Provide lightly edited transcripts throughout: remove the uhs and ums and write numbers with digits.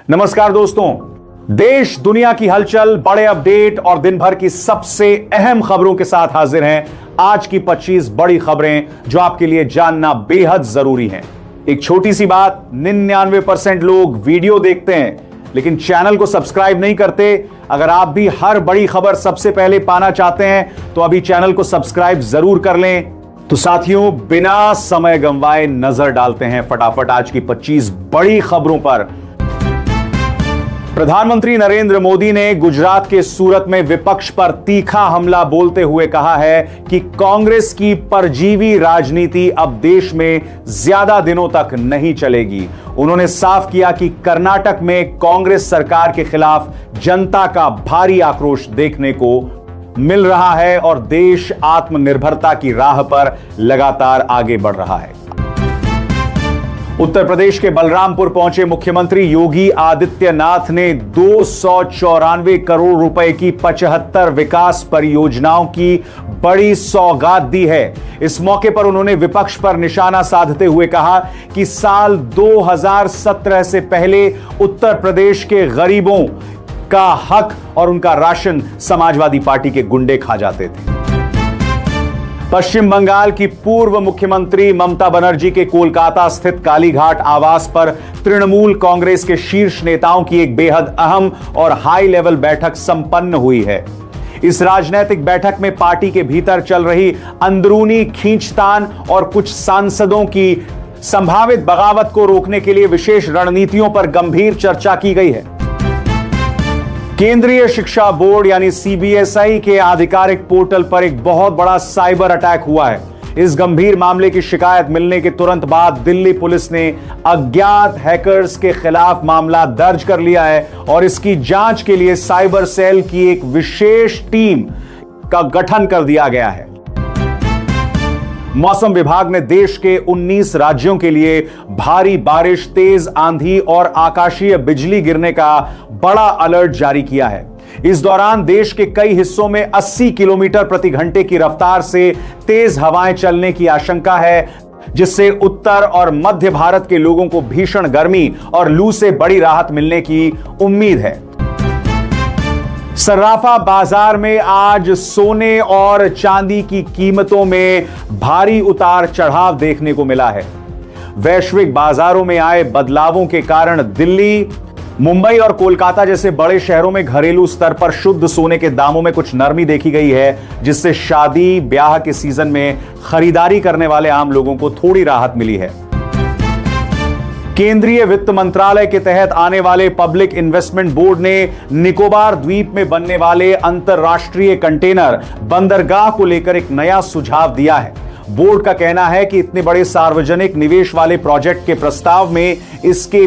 नमस्कार दोस्तों, देश दुनिया की हलचल, बड़े अपडेट और दिन भर की सबसे अहम खबरों के साथ हाजिर हैं आज की 25 बड़ी खबरें जो आपके लिए जानना बेहद जरूरी हैं। एक छोटी सी बात, 99% लोग वीडियो देखते हैं लेकिन चैनल को सब्सक्राइब नहीं करते। अगर आप भी हर बड़ी खबर सबसे पहले पाना चाहते हैं तो अभी चैनल को सब्सक्राइब जरूर कर लें। तो साथियों, बिना समय गंवाए नजर डालते हैं फटाफट आज की 25 बड़ी खबरों पर। प्रधानमंत्री नरेंद्र मोदी ने गुजरात के सूरत में विपक्ष पर तीखा हमला बोलते हुए कहा है कि कांग्रेस की परजीवी राजनीति अब देश में ज्यादा दिनों तक नहीं चलेगी। उन्होंने साफ किया कि कर्नाटक में कांग्रेस सरकार के खिलाफ जनता का भारी आक्रोश देखने को मिल रहा है और देश आत्मनिर्भरता की राह पर लगातार आगे बढ़ रहा है। उत्तर प्रदेश के बलरामपुर पहुंचे मुख्यमंत्री योगी आदित्यनाथ ने 294 करोड़ रुपए की 75 विकास परियोजनाओं की बड़ी सौगात दी है। इस मौके पर उन्होंने विपक्ष पर निशाना साधते हुए कहा कि साल 2017 से पहले उत्तर प्रदेश के गरीबों का हक और उनका राशन समाजवादी पार्टी के गुंडे खा जाते थे। पश्चिम बंगाल की पूर्व मुख्यमंत्री ममता बनर्जी के कोलकाता स्थित कालीघाट आवास पर तृणमूल कांग्रेस के शीर्ष नेताओं की एक बेहद अहम और हाई लेवल बैठक संपन्न हुई है। इस राजनीतिक बैठक में पार्टी के भीतर चल रही अंदरूनी खींचतान और कुछ सांसदों की संभावित बगावत को रोकने के लिए विशेष रणनीतियों पर गंभीर चर्चा की गई है। केंद्रीय शिक्षा बोर्ड यानी सीबीएसई के आधिकारिक पोर्टल पर एक बहुत बड़ा साइबर अटैक हुआ है। इस गंभीर मामले की शिकायत मिलने के तुरंत बाद दिल्ली पुलिस ने अज्ञात हैकर्स के खिलाफ मामला दर्ज कर लिया है और इसकी जांच के लिए साइबर सेल की एक विशेष टीम का गठन कर दिया गया है। मौसम विभाग ने देश के 19 राज्यों के लिए भारी बारिश, तेज आंधी और आकाशीय बिजली गिरने का बड़ा अलर्ट जारी किया है। इस दौरान देश के कई हिस्सों में 80 किलोमीटर प्रति घंटे की रफ्तार से तेज हवाएं चलने की आशंका है, जिससे उत्तर और मध्य भारत के लोगों को भीषण गर्मी और लू से बड़ी राहत मिलने की उम्मीद है। सर्राफा बाजार में आज सोने और चांदी की कीमतों में भारी उतार चढ़ाव देखने को मिला है। वैश्विक बाजारों में आए बदलावों के कारण दिल्ली, मुंबई और कोलकाता जैसे बड़े शहरों में घरेलू स्तर पर शुद्ध सोने के दामों में कुछ नरमी देखी गई है, जिससे शादी ब्याह के सीजन में खरीदारी करने वाले आम लोगों को थोड़ी राहत मिली है। केंद्रीय वित्त मंत्रालय के तहत आने वाले पब्लिक इन्वेस्टमेंट बोर्ड ने निकोबार द्वीप में बनने वाले अंतरराष्ट्रीय कंटेनर बंदरगाह को लेकर एक नया सुझाव दिया है। बोर्ड का कहना है कि इतने बड़े सार्वजनिक निवेश वाले प्रोजेक्ट के प्रस्ताव में इसके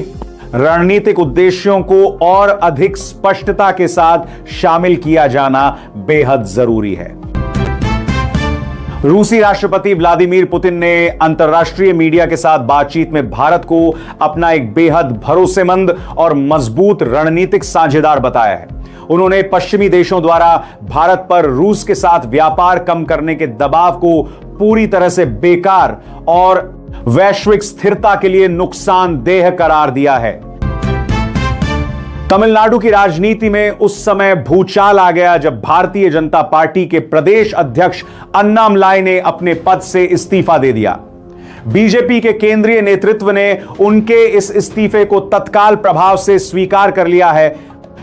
रणनीतिक उद्देश्यों को और अधिक स्पष्टता के साथ शामिल किया जाना बेहद जरूरी है। रूसी राष्ट्रपति व्लादिमीर पुतिन ने अंतर्राष्ट्रीय मीडिया के साथ बातचीत में भारत को अपना एक बेहद भरोसेमंद और मजबूत रणनीतिक साझेदार बताया है। उन्होंने पश्चिमी देशों द्वारा भारत पर रूस के साथ व्यापार कम करने के दबाव को पूरी तरह से बेकार और वैश्विक स्थिरता के लिए नुकसानदेह करार दिया है। तमिलनाडु की राजनीति में उस समय भूचाल आ गया जब भारतीय जनता पार्टी के प्रदेश अध्यक्ष अन्नामलाई ने अपने पद से इस्तीफा दे दिया। बीजेपी के केंद्रीय नेतृत्व ने उनके इस इस्तीफे को तत्काल प्रभाव से स्वीकार कर लिया है,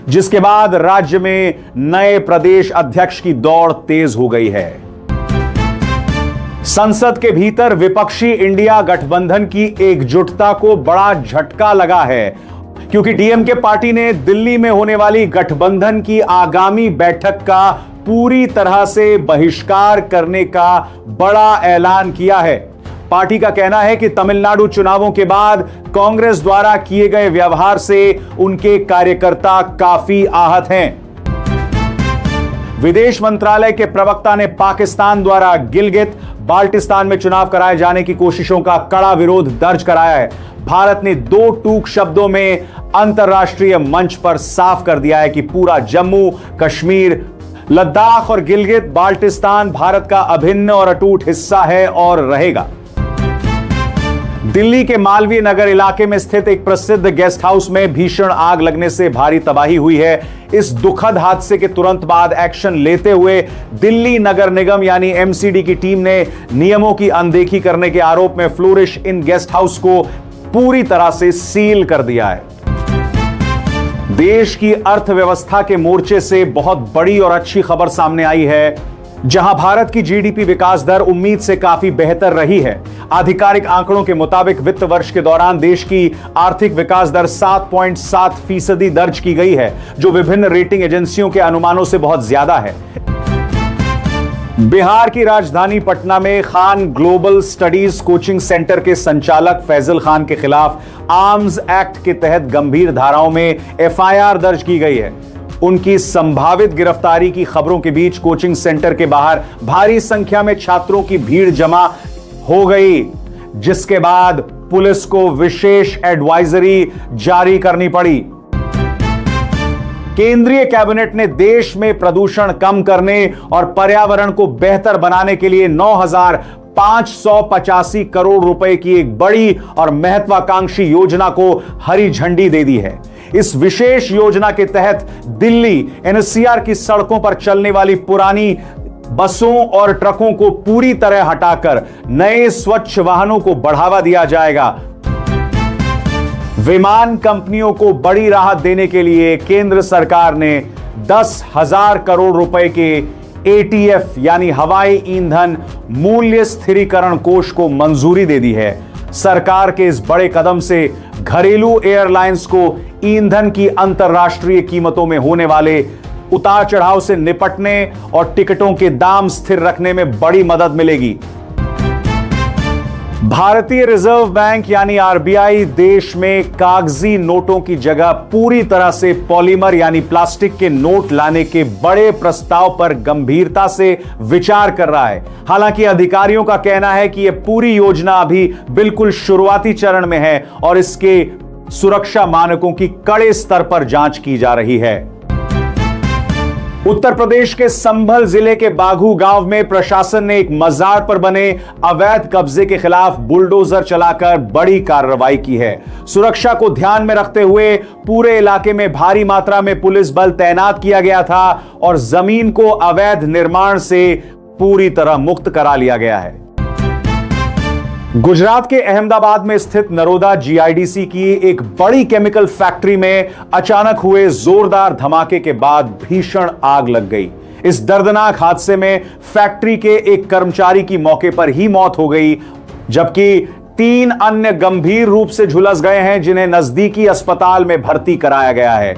जिसके बाद राज्य में नए प्रदेश अध्यक्ष की दौड़ तेज हो गई है। संसद के भीतर विपक्षी इंडिया गठबंधन की एकजुटता को बड़ा झटका लगा है, क्योंकि डीएमके पार्टी ने दिल्ली में होने वाली गठबंधन की आगामी बैठक का पूरी तरह से बहिष्कार करने का बड़ा ऐलान किया है। पार्टी का कहना है कि तमिलनाडु चुनावों के बाद कांग्रेस द्वारा किए गए व्यवहार से उनके कार्यकर्ता काफी आहत हैं। विदेश मंत्रालय के प्रवक्ता ने पाकिस्तान द्वारा गिलगित बाल्टिस्तान में चुनाव कराए जाने की कोशिशों का कड़ा विरोध दर्ज कराया है। भारत ने 2 टूक शब्दों में अंतर्राष्ट्रीय मंच पर साफ कर दिया है कि पूरा जम्मू कश्मीर, लद्दाख और गिलगित बाल्टिस्तान भारत का अभिन्न और अटूट हिस्सा है और रहेगा। दिल्ली के मालवीय नगर इलाके में स्थित एक प्रसिद्ध गेस्ट हाउस में भीषण आग लगने से भारी तबाही हुई है। इस दुखद हादसे के तुरंत बाद एक्शन लेते हुए दिल्ली नगर निगम यानी एमसीडी की टीम ने नियमों की अनदेखी करने के आरोप में फ्लोरिश इन गेस्ट हाउस को पूरी तरह से सील कर दिया है। देश की अर्थव्यवस्था के मोर्चे से बहुत बड़ी और अच्छी खबर सामने आई है, जहां भारत की जीडीपी विकास दर उम्मीद से काफी बेहतर रही है। आधिकारिक आंकड़ों के मुताबिक वित्त वर्ष के दौरान देश की आर्थिक विकास दर 7.7% दर्ज की गई है, जो विभिन्न रेटिंग एजेंसियों के अनुमानों से बहुत ज्यादा है। बिहार की राजधानी पटना में Khan global studies coaching centre के संचालक फैजल खान के खिलाफ आर्म्स एक्ट के तहत गंभीर धाराओं में एफआईआर दर्ज की गई है। उनकी संभावित गिरफ्तारी की खबरों के बीच कोचिंग सेंटर के बाहर भारी संख्या में छात्रों की भीड़ जमा हो गई, जिसके बाद पुलिस को विशेष एडवाइजरी जारी करनी पड़ी। केंद्रीय कैबिनेट ने देश में प्रदूषण कम करने और पर्यावरण को बेहतर बनाने के लिए 9,585 करोड़ रुपए की एक बड़ी और महत्वाकांक्षी योजना को हरी झंडी दे दी है। इस विशेष योजना के तहत दिल्ली एनसीआर की सड़कों पर चलने वाली पुरानी बसों और ट्रकों को पूरी तरह हटाकर नए स्वच्छ वाहनों को बढ़ावा दिया जाएगा। विमान कंपनियों को बड़ी राहत देने के लिए केंद्र सरकार ने 10,000 करोड़ रुपए के एटीएफ यानी हवाई ईंधन मूल्य स्थिरीकरण कोष को मंजूरी दे दी है। सरकार के इस बड़े कदम से घरेलू एयरलाइंस को ईंधन की अंतर्राष्ट्रीय कीमतों में होने वाले उतार चढ़ाव से निपटने और टिकटों के दाम स्थिर रखने में बड़ी मदद मिलेगी। भारतीय रिजर्व बैंक यानी आरबीआई देश में कागजी नोटों की जगह पूरी तरह से पॉलीमर यानी प्लास्टिक के नोट लाने के बड़े प्रस्ताव पर गंभीरता से विचार कर रहा है। हालांकि अधिकारियों का कहना है कि यह पूरी योजना अभी बिल्कुल शुरुआती चरण में है और इसके सुरक्षा मानकों की कड़े स्तर पर जांच की जा रही है। उत्तर प्रदेश के संभल जिले के बाघू गांव में प्रशासन ने एक मजार पर बने अवैध कब्जे के खिलाफ बुलडोजर चलाकर बड़ी कार्रवाई की है। सुरक्षा को ध्यान में रखते हुए पूरे इलाके में भारी मात्रा में पुलिस बल तैनात किया गया था और जमीन को अवैध निर्माण से पूरी तरह मुक्त करा लिया गया है। गुजरात के अहमदाबाद में स्थित नरोदा जीआईडीसी की एक बड़ी केमिकल फैक्ट्री में अचानक हुए जोरदार धमाके के बाद भीषण आग लग गई। इस दर्दनाक हादसे में फैक्ट्री के एक कर्मचारी की मौके पर ही मौत हो गई, जबकि 3 अन्य गंभीर रूप से झुलस गए हैं, जिन्हें नजदीकी अस्पताल में भर्ती कराया गया है।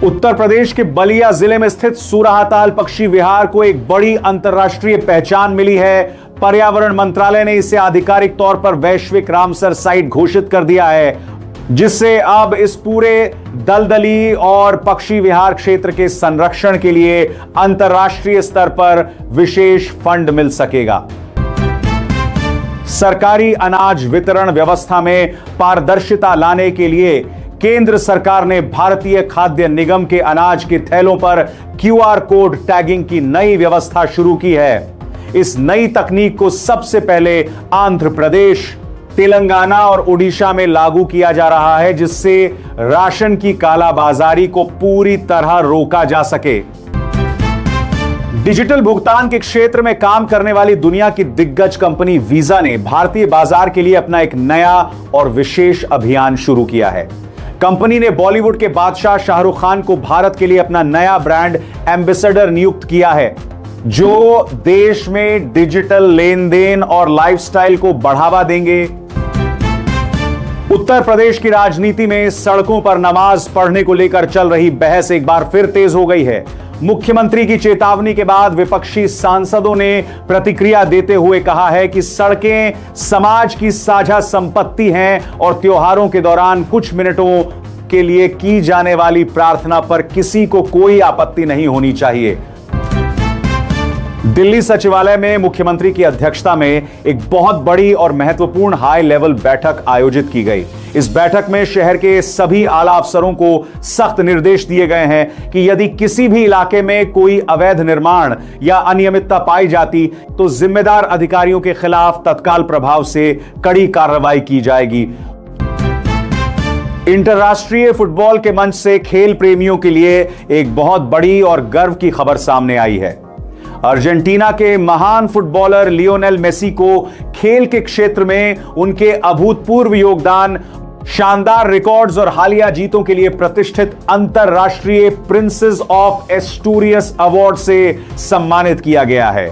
उत्तर प्रदेश के बलिया जिले में स्थित सूराहाताल पक्षी विहार को एक बड़ी अंतर्राष्ट्रीय पहचान मिली है। पर्यावरण मंत्रालय ने इसे आधिकारिक तौर पर वैश्विक रामसर साइट घोषित कर दिया है, जिससे अब इस पूरे दलदली और पक्षी विहार क्षेत्र के संरक्षण के लिए अंतर्राष्ट्रीय स्तर पर विशेष फंड मिल सकेगा। सरकारी अनाज वितरण व्यवस्था में पारदर्शिता लाने के लिए केंद्र सरकार ने भारतीय खाद्य निगम के अनाज के थैलों पर क्यूआर कोड टैगिंग की नई व्यवस्था शुरू की है। इस नई तकनीक को सबसे पहले आंध्र प्रदेश, तेलंगाना और ओडिशा में लागू किया जा रहा है, जिससे राशन की कालाबाजारी को पूरी तरह रोका जा सके। डिजिटल भुगतान के क्षेत्र में काम करने वाली दुनिया की दिग्गज कंपनी वीजा ने भारतीय बाजार के लिए अपना एक नया और विशेष अभियान शुरू किया है। कंपनी ने बॉलीवुड के बादशाह शाहरुख खान को भारत के लिए अपना नया ब्रांड एम्बेसडर नियुक्त किया है, जो देश में डिजिटल लेन देन और लाइफस्टाइल को बढ़ावा देंगे। उत्तर प्रदेश की राजनीति में सड़कों पर नमाज पढ़ने को लेकर चल रही बहस एक बार फिर तेज हो गई है। मुख्यमंत्री की चेतावनी के बाद विपक्षी सांसदों ने प्रतिक्रिया देते हुए कहा है कि सड़कें समाज की साझा संपत्ति हैं और त्योहारों के दौरान कुछ मिनटों के लिए की जाने वाली प्रार्थना पर किसी को कोई आपत्ति नहीं होनी चाहिए। दिल्ली सचिवालय में मुख्यमंत्री की अध्यक्षता में एक बहुत बड़ी और महत्वपूर्ण हाई लेवल बैठक आयोजित की गई। इस बैठक में शहर के सभी आला अफसरों को सख्त निर्देश दिए गए हैं कि यदि किसी भी इलाके में कोई अवैध निर्माण या अनियमितता पाई जाती तो जिम्मेदार अधिकारियों के खिलाफ तत्काल प्रभाव से कड़ी कार्रवाई की जाएगी। इंटरराष्ट्रीय फुटबॉल के मंच से खेल प्रेमियों के लिए एक बहुत बड़ी और गर्व की खबर सामने आई है। अर्जेंटीना के महान फुटबॉलर लियोनेल मेसी को खेल के क्षेत्र में उनके अभूतपूर्व योगदान, शानदार रिकॉर्ड्स और हालिया जीतों के लिए प्रतिष्ठित अंतरराष्ट्रीय प्रिंसेस ऑफ एस्टूरियस अवार्ड से सम्मानित किया गया है।